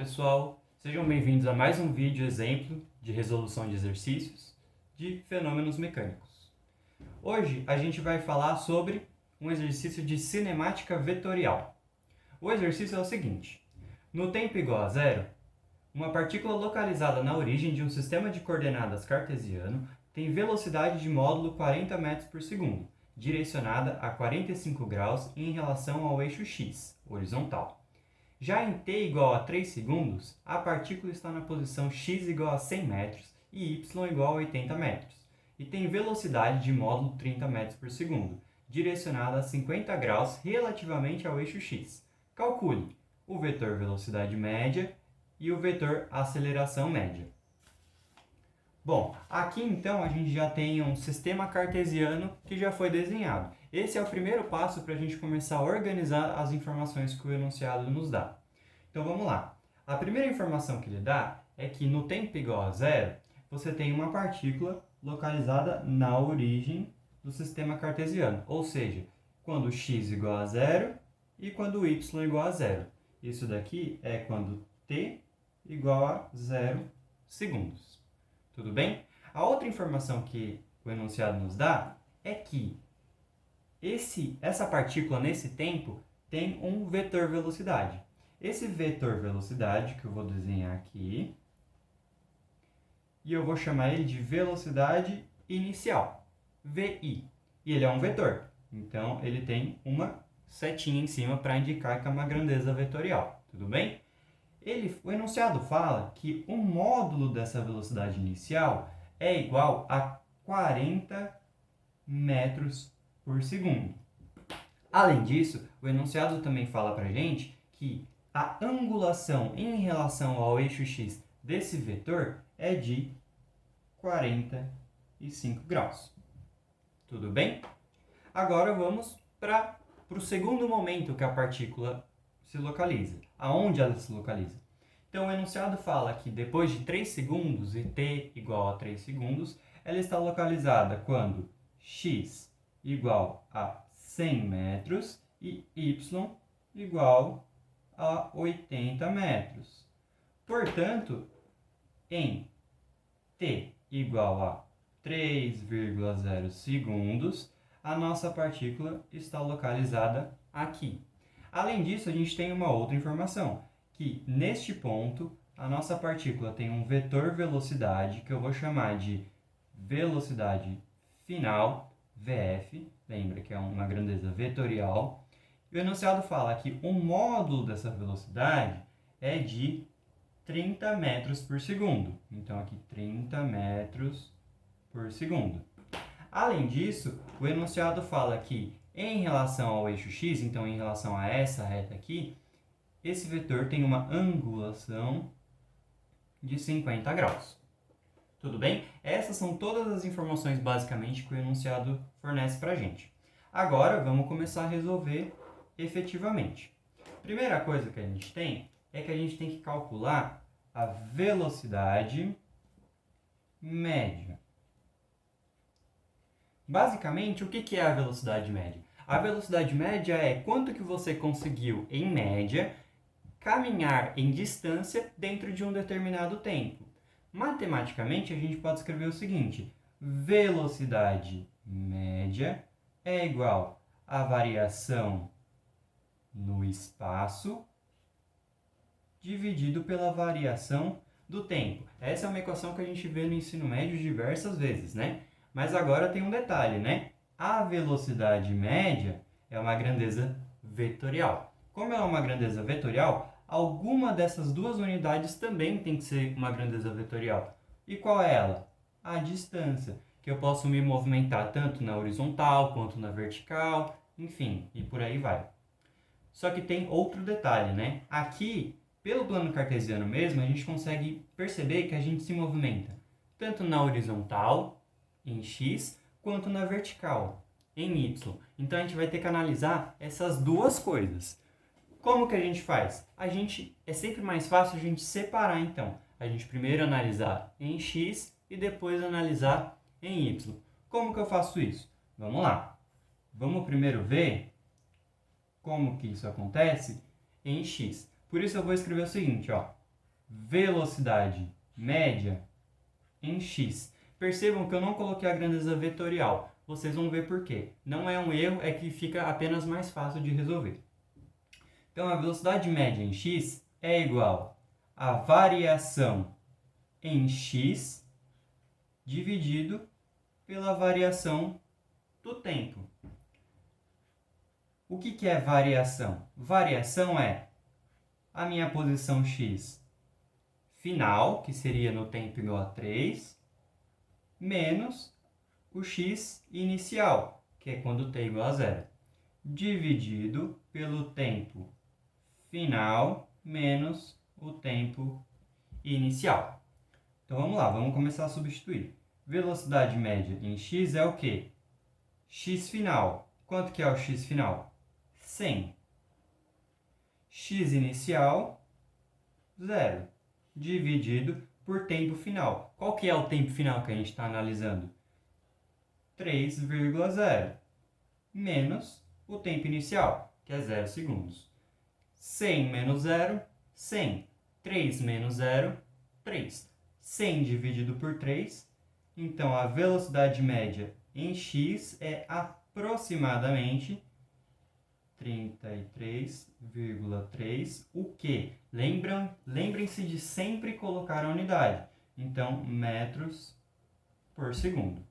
pessoal, sejam bem-vindos a mais um vídeo exemplo de resolução de exercícios de fenômenos mecânicos. Hoje a gente vai falar sobre um exercício de cinemática vetorial. O exercício é o seguinte: no tempo igual a zero, uma partícula localizada na origem de um sistema de coordenadas cartesiano tem velocidade de módulo 40 metros por segundo, direcionada a 45 graus em relação ao eixo x, horizontal. Já em t igual a 3 segundos, a partícula está na posição x igual a 100 metros e y igual a 80 metros, e tem velocidade de módulo 30 metros por segundo, direcionada a 50 graus relativamente ao eixo x. Calcule o vetor velocidade média e o vetor aceleração média. Bom, aqui então a gente já tem um sistema cartesiano que já foi desenhado. Esse é o primeiro passo para a gente começar a organizar as informações que o enunciado nos dá. Então vamos lá. A primeira informação que ele dá é que no tempo igual a zero, você tem uma partícula localizada na origem do sistema cartesiano. Ou seja, quando x igual a zero e quando y igual a zero. Isso daqui é quando t igual a 0 segundos. Tudo bem? A outra informação que o enunciado nos dá é que essa partícula nesse tempo tem um vetor velocidade. Esse vetor velocidade que eu vou desenhar aqui, e eu vou chamar ele de velocidade inicial, VI. E ele é um vetor, então ele tem uma setinha em cima para indicar que é uma grandeza vetorial. Tudo bem? O enunciado fala que o módulo dessa velocidade inicial é igual a 40 metros por segundo. Além disso, o enunciado também fala para a gente que a angulação em relação ao eixo x desse vetor é de 45 graus. Tudo bem? Agora vamos para o segundo momento que a partícula se localiza. Aonde ela se localiza? Então, o enunciado fala que depois de 3 segundos, e t igual a 3 segundos, ela está localizada quando x igual a 100 metros e y igual a 80 metros. Portanto, em t igual a 3,0 segundos, a nossa partícula está localizada aqui. Além disso, a gente tem uma outra informação, que neste ponto, a nossa partícula tem um vetor velocidade, que eu vou chamar de velocidade final, VF, lembra que é uma grandeza vetorial. E o enunciado fala que o módulo dessa velocidade é de 30 metros por segundo. Então, aqui 30 metros por segundo. Além disso, o enunciado fala que em relação ao eixo x, então em relação a essa reta aqui, esse vetor tem uma angulação de 50 graus. Tudo bem? Essas são todas as informações basicamente que o enunciado fornece para a gente. Agora vamos começar a resolver efetivamente. Primeira coisa que a gente tem é que a gente tem que calcular a velocidade média. Basicamente, o que é a velocidade média? A velocidade média é quanto que você conseguiu, em média, caminhar em distância dentro de um determinado tempo. Matematicamente, a gente pode escrever o seguinte: velocidade média é igual à variação no espaço dividido pela variação do tempo. Essa é uma equação que a gente vê no ensino médio diversas vezes, né? Mas agora tem um detalhe, né? A velocidade média é uma grandeza vetorial. Como ela é uma grandeza vetorial, alguma dessas duas unidades também tem que ser uma grandeza vetorial. E qual é ela? A distância, que eu posso me movimentar tanto na horizontal quanto na vertical, enfim, e por aí vai. Só que tem outro detalhe, né? Aqui, pelo plano cartesiano mesmo, a gente consegue perceber que a gente se movimenta tanto na horizontal, em x, quanto na vertical, em y. Então, a gente vai ter que analisar essas duas coisas. Como que a gente faz? É sempre mais fácil a gente separar, então. A gente primeiro analisar em x e depois analisar em y. Como que eu faço isso? Vamos lá. Vamos primeiro ver como que isso acontece em x. Por isso eu vou escrever o seguinte, ó. velocidade média em x. Percebam que eu não coloquei a grandeza vetorial. Vocês vão ver por quê. Não é um erro, é que fica apenas mais fácil de resolver. Então, a velocidade média em x é igual a variação em x dividido pela variação do tempo. O que é variação? Variação é a minha posição x final, que seria no tempo igual a 3, menos o x inicial, que é quando t igual a 0, dividido pelo tempo final menos o tempo inicial. Então vamos lá, vamos começar a substituir. Velocidade média em x é o quê? X final. Quanto que é o x final? 100. X inicial, 0. Dividido por tempo final. Qual que é o tempo final que a gente está analisando? 3,0. Menos o tempo inicial, que é 0 segundos. 100 menos 0, 100. 3 menos 0, 3. 100 dividido por 3. Então, a velocidade média em x é aproximadamente 33,3. O quê? Lembrem-se de sempre colocar a unidade. Então, metros por segundo.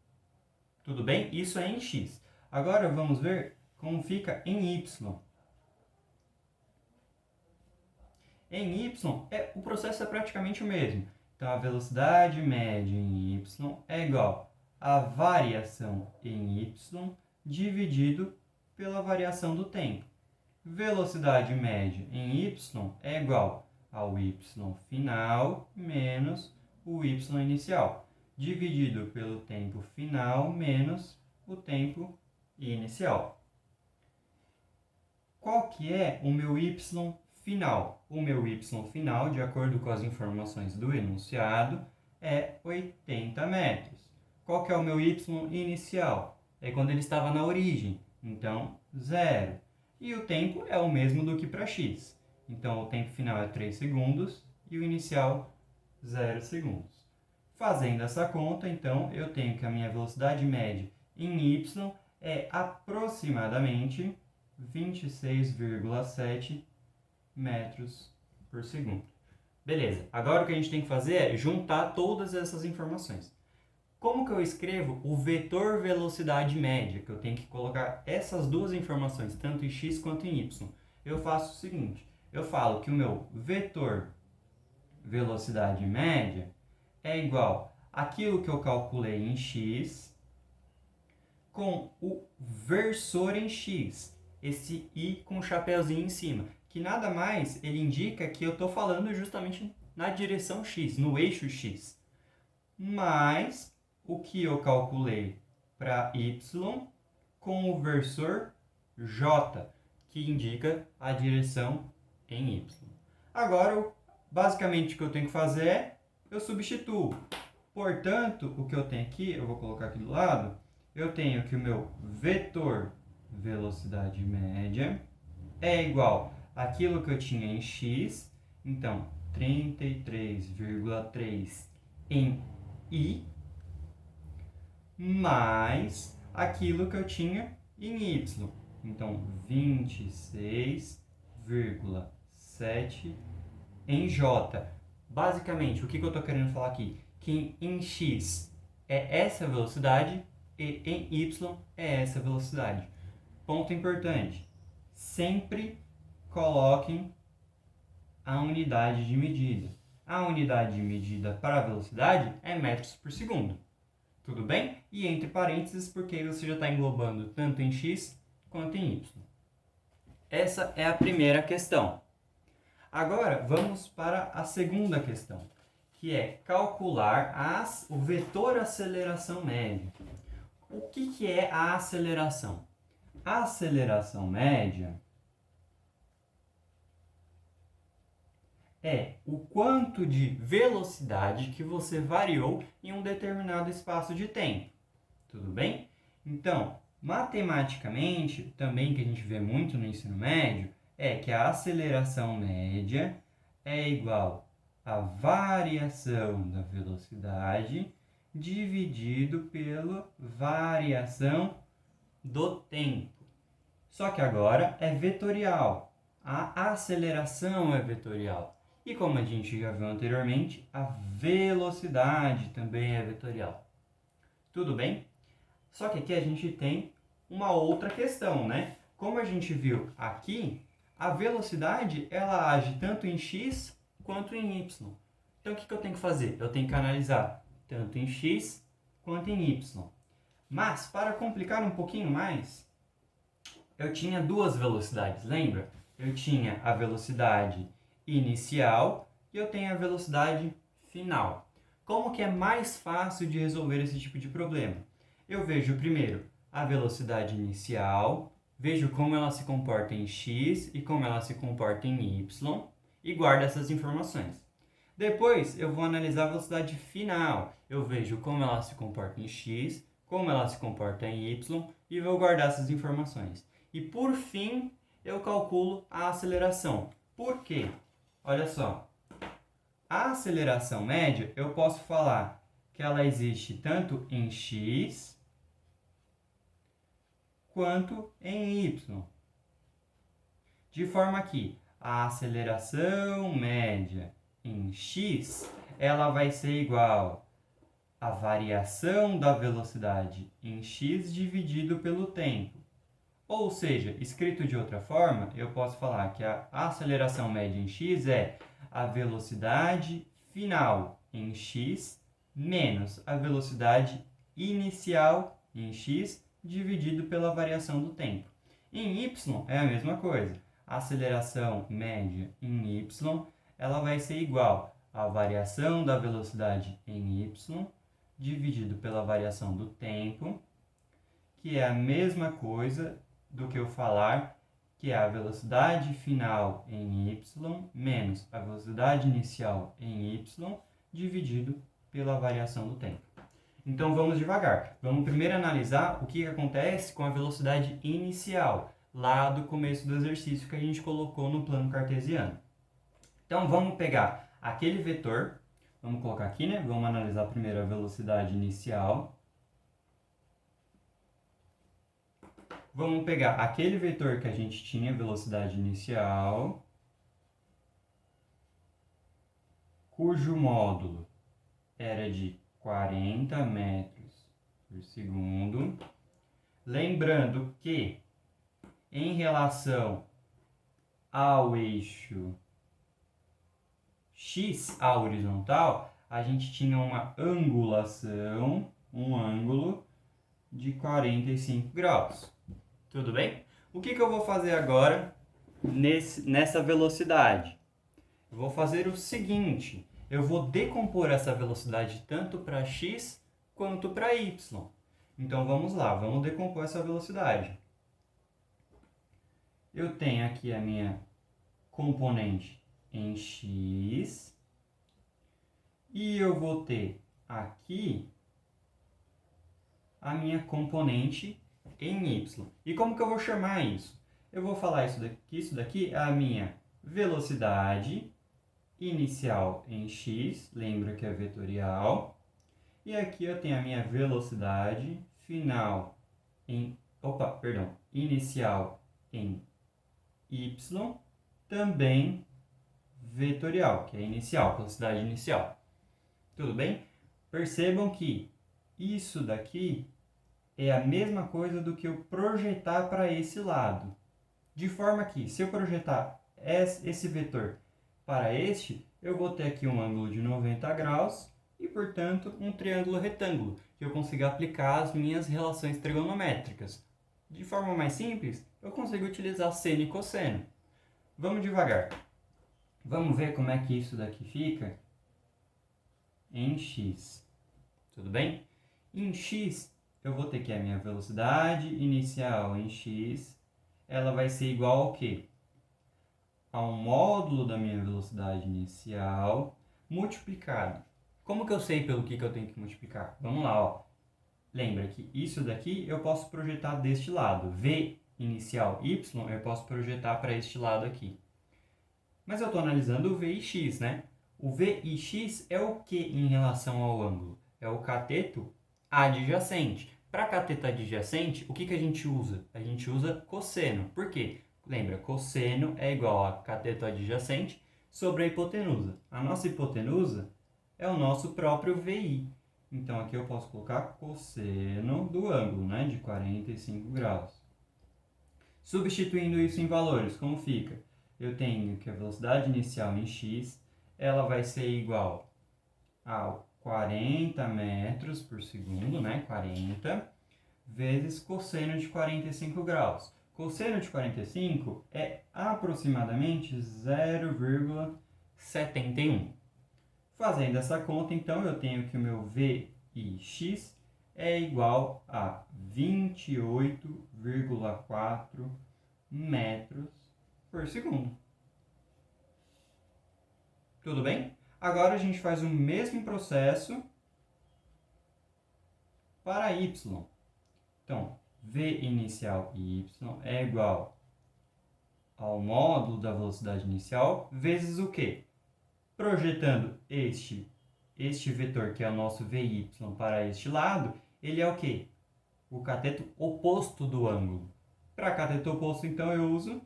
Tudo bem? Isso é em x. Agora, vamos ver como fica em y. Em y, o processo é praticamente o mesmo. Então, a velocidade média em y é igual à variação em y dividido pela variação do tempo. Velocidade média em y é igual ao y final menos o y inicial, dividido pelo tempo final menos o tempo inicial. Qual que é o meu y final? O meu y final, de acordo com as informações do enunciado, é 80 metros. Qual que é o meu y inicial? É quando ele estava na origem, então 0. E o tempo é o mesmo do que para x. Então, o tempo final é 3 segundos e o inicial 0 segundos. Fazendo essa conta, então, eu tenho que a minha velocidade média em y é aproximadamente 26,7 metros por segundo. Beleza, agora o que a gente tem que fazer é juntar todas essas informações. Como que eu escrevo o vetor velocidade média? Que eu tenho que colocar essas duas informações, tanto em x quanto em y. Eu faço o seguinte, eu falo que o meu vetor velocidade média é igual àquilo que eu calculei em x com o versor em x, esse i com o chapeuzinho em cima, que nada mais ele indica que eu estou falando justamente na direção x, no eixo x, mais o que eu calculei para y com o versor j, que indica a direção em y. Agora, basicamente, o que eu tenho que fazer é, eu substituo. Portanto, o que eu tenho aqui, eu vou colocar aqui do lado, eu tenho que o meu vetor velocidade média é igual àquilo que eu tinha em x, então 33,3 em i, mais aquilo que eu tinha em y, então 26,7 em j. Basicamente, o que eu estou querendo falar aqui? Que em x é essa velocidade e em y é essa velocidade. Ponto importante, sempre coloquem a unidade de medida. A unidade de medida para a velocidade é metros por segundo. Tudo bem? E entre parênteses, porque você já está englobando tanto em x quanto em y. Essa é a primeira questão. Agora, vamos para a segunda questão, que é calcular o vetor aceleração média. O que é a aceleração? A aceleração média é o quanto de velocidade que você variou em um determinado espaço de tempo. Tudo bem? Então, matematicamente, também que a gente vê muito no ensino médio, é que a aceleração média é igual a variação da velocidade dividido pela variação do tempo. Só que agora é vetorial. A aceleração é vetorial. E como a gente já viu anteriormente, a velocidade também é vetorial. Tudo bem? Só que aqui a gente tem uma outra questão, né? Como a gente viu aqui, a velocidade ela age tanto em x quanto em y. Então o que eu tenho que fazer? Eu tenho que analisar tanto em x quanto em y. Mas, para complicar um pouquinho mais, eu tinha duas velocidades, lembra? Eu tinha a velocidade inicial e eu tenho a velocidade final. Como que é mais fácil de resolver esse tipo de problema? Eu vejo primeiro a velocidade inicial, vejo como ela se comporta em x e como ela se comporta em y e guardo essas informações. Depois eu vou analisar a velocidade final. Eu vejo como ela se comporta em x, como ela se comporta em y e vou guardar essas informações. E por fim, eu calculo a aceleração. Por quê? Olha só. A aceleração média, eu posso falar que ela existe tanto em x quanto em y. De forma que a aceleração média em x, ela vai ser igual à variação da velocidade em x dividido pelo tempo. Ou seja, escrito de outra forma, eu posso falar que a aceleração média em x é a velocidade final em x menos a velocidade inicial em x dividido pela variação do tempo. Em y é a mesma coisa. A aceleração média em y ela vai ser igual à variação da velocidade em y dividido pela variação do tempo, que é a mesma coisa do que eu falar que é a velocidade final em y menos a velocidade inicial em y dividido pela variação do tempo. Então vamos devagar. Vamos primeiro analisar o que acontece com a velocidade inicial, lá do começo do exercício que a gente colocou no plano cartesiano. Então vamos pegar aquele vetor, vamos colocar aqui, né? Vamos analisar primeiro a velocidade inicial. Vamos pegar aquele vetor que a gente tinha, velocidade inicial, cujo módulo era de 40 metros por segundo. Lembrando que, em relação ao eixo x, a horizontal, a gente tinha uma angulação, um ângulo de 45 graus. Tudo bem? O que eu vou fazer agora nessa velocidade? Eu vou fazer o seguinte, eu vou decompor essa velocidade tanto para x quanto para y. Então vamos lá, vamos decompor essa velocidade. Eu tenho aqui a minha componente em x e eu vou ter aqui a minha componente em y. E como que eu vou chamar isso? Eu vou falar isso daqui é a minha velocidade inicial em x, lembra que é vetorial. E aqui eu tenho a minha velocidade final inicial em y, também vetorial, que é inicial, velocidade inicial. Tudo bem? Percebam que isso daqui é a mesma coisa do que eu projetar para esse lado. De forma que, se eu projetar esse vetor para este, eu vou ter aqui um ângulo de 90 graus e, portanto, um triângulo retângulo, que eu consigo aplicar as minhas relações trigonométricas. De forma mais simples, eu consigo utilizar seno e cosseno. Vamos devagar. Vamos ver como é que isso daqui fica em x. Tudo bem? Em x, eu vou ter que a minha velocidade inicial em x, ela vai ser igual ao quê? Ao módulo da minha velocidade inicial multiplicado. Como que eu sei pelo que eu tenho que multiplicar? Vamos lá, ó. Lembra que isso daqui eu posso projetar deste lado. V inicial y eu posso projetar para este lado aqui. Mas eu estou analisando o V e x, né? O VIX é o que em relação ao ângulo? É o cateto adjacente. Para cateto adjacente, o que a gente usa? A gente usa cosseno. Por quê? Lembra, cosseno é igual a cateto adjacente sobre a hipotenusa. A nossa hipotenusa é o nosso próprio VI. Então, aqui eu posso colocar cosseno do ângulo, né, de 45 graus. Substituindo isso em valores, como fica? Eu tenho que a velocidade inicial em x, ela vai ser igual a 40 metros por segundo, né, 40, vezes cosseno de 45 graus. Cosseno de 45 é aproximadamente 0,71. Fazendo essa conta, então, eu tenho que o meu VIX é igual a 28,4 metros por segundo. Tudo bem? Agora a gente faz o mesmo processo para y. Então, V inicial y é igual ao módulo da velocidade inicial vezes o quê? Projetando este vetor, que é o nosso VY, para este lado, ele é o quê? O cateto oposto do ângulo. Para cateto oposto, então, eu uso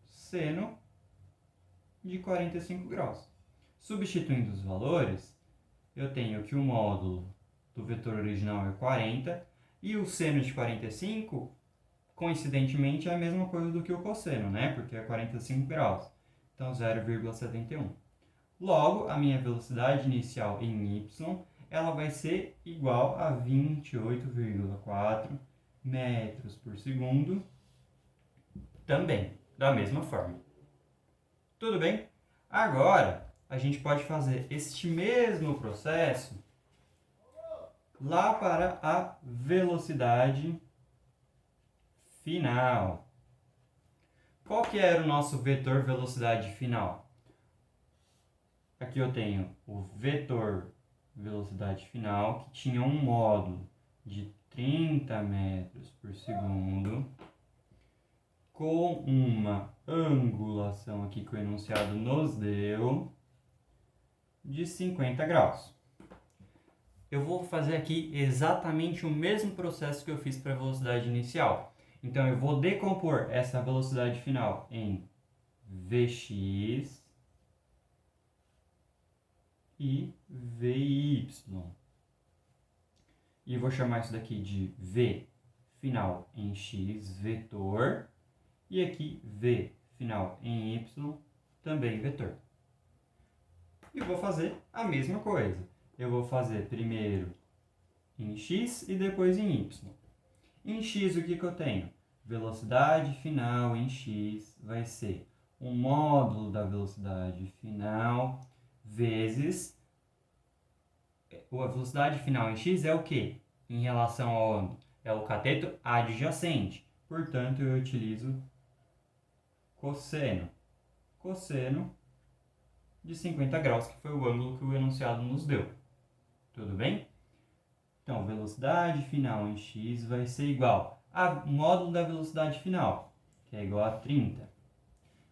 seno de 45 graus. Substituindo os valores, eu tenho que o módulo do vetor original é 40 e o seno de 45, coincidentemente, é a mesma coisa do que o cosseno, né? Porque é 45 graus. Então, 0,71. Logo, a minha velocidade inicial em y, ela vai ser igual a 28,4 metros por segundo, também, da mesma forma. Tudo bem? Agora, a gente pode fazer este mesmo processo lá para a velocidade final. Qual que era o nosso vetor velocidade final? Aqui eu tenho o vetor velocidade final, que tinha um módulo de 30 metros por segundo, com uma angulação aqui que o enunciado nos deu, de 50 graus. Eu vou fazer aqui exatamente o mesmo processo que eu fiz para a velocidade inicial. Então, eu vou decompor essa velocidade final em Vx e Vy. E vou chamar isso daqui de V final em x, vetor. E aqui V final em y, também vetor. E vou fazer a mesma coisa. Eu vou fazer primeiro em x e depois em y. Em x, o que eu tenho? Velocidade final em x vai ser o módulo da velocidade final vezes... A velocidade final em x é o quê? Em relação ao ângulo? É o cateto adjacente. Portanto, eu utilizo cosseno. Cosseno de 50 graus, que foi o ângulo que o enunciado nos deu. Tudo bem? Então, velocidade final em x vai ser igual ao módulo da velocidade final, que é igual a 30.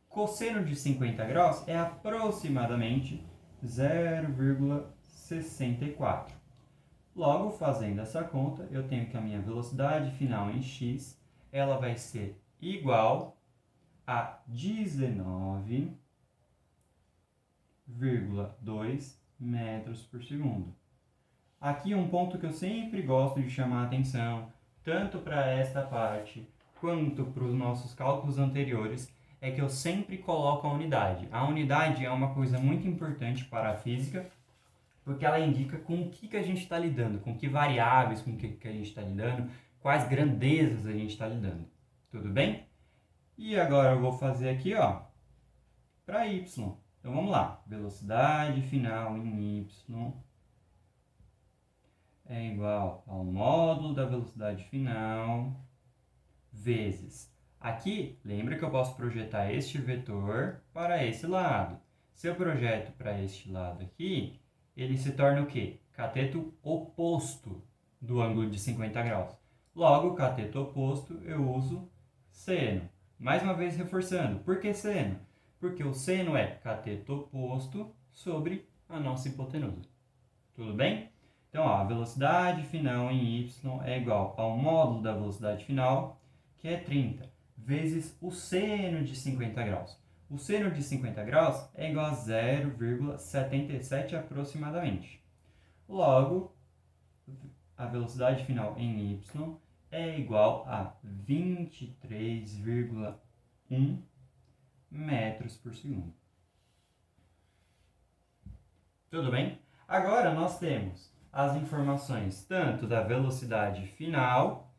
Cosseno de 50 graus é aproximadamente 0,64. Logo, fazendo essa conta, eu tenho que a minha velocidade final em x, ela vai ser igual a 19,2 metros por segundo. Aqui um ponto que eu sempre gosto de chamar a atenção, tanto para esta parte quanto para os nossos cálculos anteriores, é que eu sempre coloco a unidade. A unidade é uma coisa muito importante para a física, porque ela indica com o que a gente está lidando, com que variáveis, com o que a gente está lidando, quais grandezas a gente está lidando. Tudo bem? E agora eu vou fazer aqui, ó, para y. Então vamos lá. Velocidade final em y é igual ao módulo da velocidade final vezes. Aqui, lembra que eu posso projetar este vetor para esse lado. Se eu projeto para este lado aqui, ele se torna o quê? Cateto oposto do ângulo de 50 graus. Logo, cateto oposto, eu uso seno. Mais uma vez reforçando. Por que seno? Porque o seno é cateto oposto sobre a nossa hipotenusa. Tudo bem? Então, ó, a velocidade final em y é igual ao módulo da velocidade final, que é 30, vezes o seno de 50 graus. O seno de 50 graus é igual a 0,77 aproximadamente. Logo, a velocidade final em y é igual a 23,1 metros por segundo. Tudo bem? Agora nós temos as informações tanto da velocidade final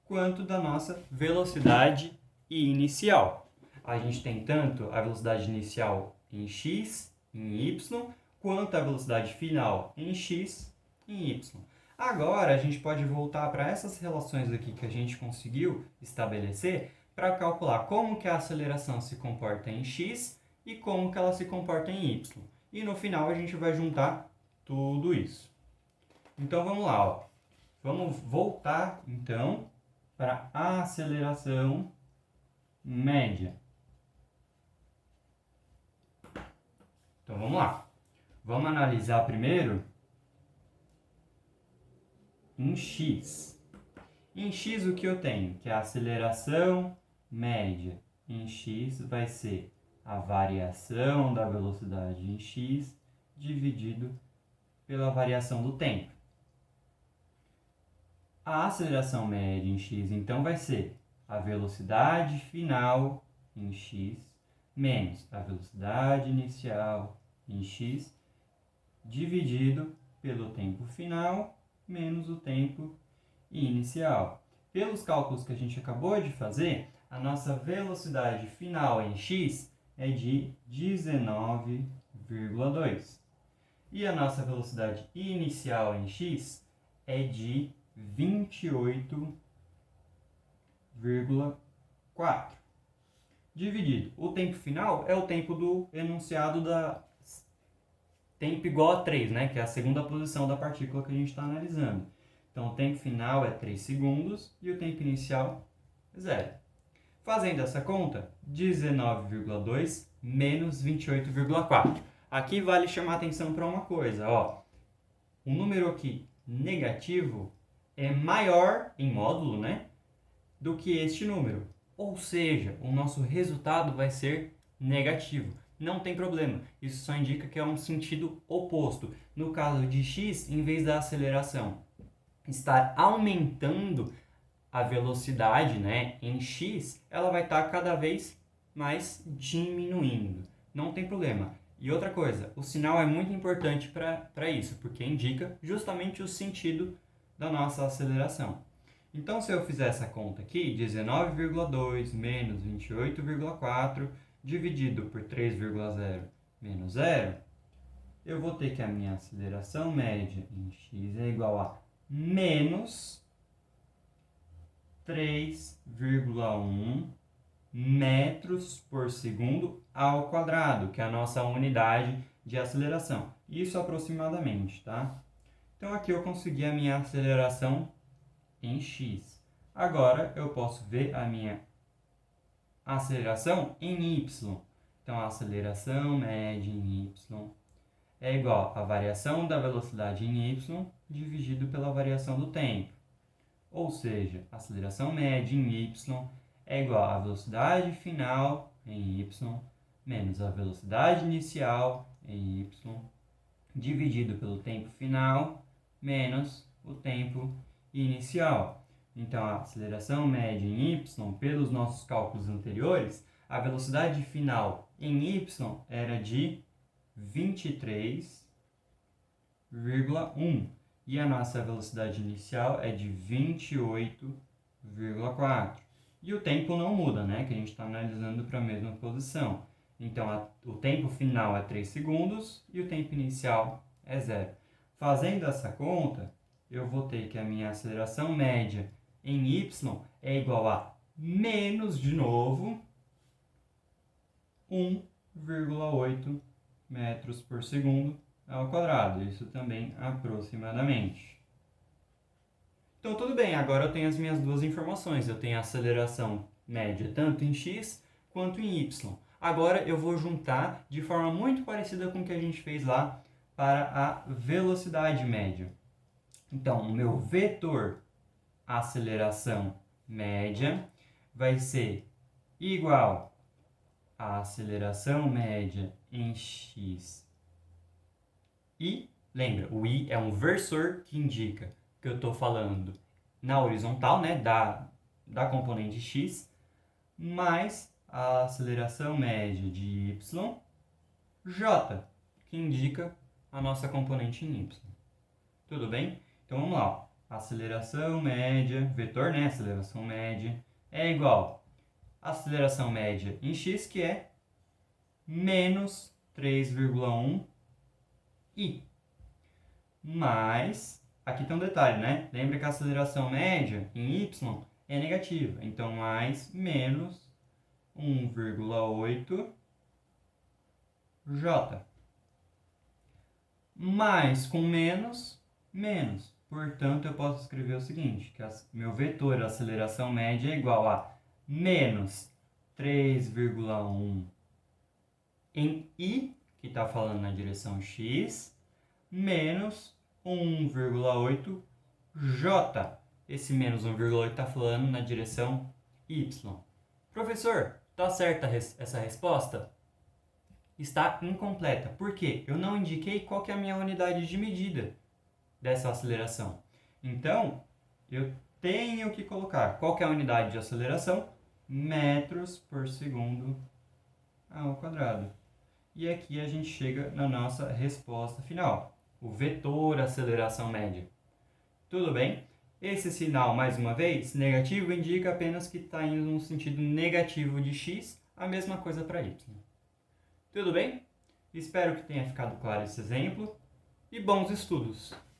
quanto da nossa velocidade inicial. A gente tem tanto a velocidade inicial em x, em y, quanto a velocidade final em x, em y. Agora a gente pode voltar para essas relações aqui que a gente conseguiu estabelecer para calcular como que a aceleração se comporta em x e como que ela se comporta em y. E no final a gente vai juntar tudo isso. Então vamos lá, ó. Vamos voltar então para a aceleração média. Então vamos lá. Vamos analisar primeiro em x. Em x o que eu tenho? Que a aceleração média em x vai ser a variação da velocidade em x dividido pela variação do tempo. A aceleração média em x, então, vai ser a velocidade final em x menos a velocidade inicial em x dividido pelo tempo final menos o tempo inicial. Pelos cálculos que a gente acabou de fazer, a nossa velocidade final em x é de 19,2. E a nossa velocidade inicial em x é de 28,4. Dividido. O tempo final é o tempo do enunciado da tempo igual a 3, né? Que é a segunda posição da partícula que a gente está analisando. Então, o tempo final é 3 segundos e o tempo inicial é 0. Fazendo essa conta, 19,2 menos 28,4. Aqui vale chamar atenção para uma coisa, ó. O número aqui negativo é maior em módulo, né, do que este número. Ou seja, o nosso resultado vai ser negativo. Não tem problema, isso só indica que é um sentido oposto. No caso de x, em vez da aceleração estar aumentando a velocidade, né, em x, ela vai estar cada vez mais diminuindo. Não tem problema. E outra coisa, o sinal é muito importante para isso, porque indica justamente o sentido da nossa aceleração. Então, se eu fizer essa conta aqui, 19,2 menos 28,4 dividido por 3,0 menos 0, eu vou ter que a minha aceleração média em x é igual a menos 3,1 metros por segundo ao quadrado, que é a nossa unidade de aceleração. Isso aproximadamente, tá? Então, aqui eu consegui a minha aceleração em x. Agora, eu posso ver a minha aceleração em y. Então, a aceleração média em y é igual à variação da velocidade em y dividido pela variação do tempo. Ou seja, a aceleração média em y é igual à velocidade final em y menos a velocidade inicial em y dividido pelo tempo final menos o tempo inicial. Então, a aceleração média em y, pelos nossos cálculos anteriores, a velocidade final em y era de 23,1 e a nossa velocidade inicial é de 28,4. E o tempo não muda, né? Que a gente está analisando para a mesma posição. Então, o tempo final é 3 segundos e o tempo inicial é 0. Fazendo essa conta, eu vou ter que a minha aceleração média em y é igual a menos, de novo, 1,8 metros por segundo ao quadrado. Isso também aproximadamente. Então, tudo bem, agora eu tenho as minhas duas informações. Eu tenho a aceleração média tanto em x quanto em y. Agora eu vou juntar de forma muito parecida com o que a gente fez lá para a velocidade média. Então, o meu vetor aceleração média vai ser igual a aceleração média em x. E, lembra, o i é um versor que indica que eu estou falando na horizontal, né, da componente x, mais a aceleração média de y, j, que indica a nossa componente em y. Tudo bem? Então vamos lá. Ó. Aceleração média, vetor, né? Aceleração média é igual a aceleração média em x, que é menos 3,1 i. Mas, aqui tem um detalhe, né? Lembra que a aceleração média em y é negativa. Então, mais menos 1,8 j. Mais com menos, menos. Portanto, eu posso escrever o seguinte, que meu vetor aceleração média é igual a menos 3,1 em i, que está falando na direção x, menos 1,8 j. Esse menos 1,8 está falando na direção y. Professor, está certa essa resposta? Está incompleta. Por quê? Eu não indiquei qual que é a minha unidade de medida dessa aceleração. Então, eu tenho que colocar qual que é a unidade de aceleração? Metros por segundo ao quadrado. E aqui a gente chega na nossa resposta final, o vetor aceleração média. Tudo bem? Esse sinal, mais uma vez, negativo, indica apenas que está indo no sentido negativo de x, a mesma coisa para y. Tudo bem? Espero que tenha ficado claro esse exemplo e bons estudos!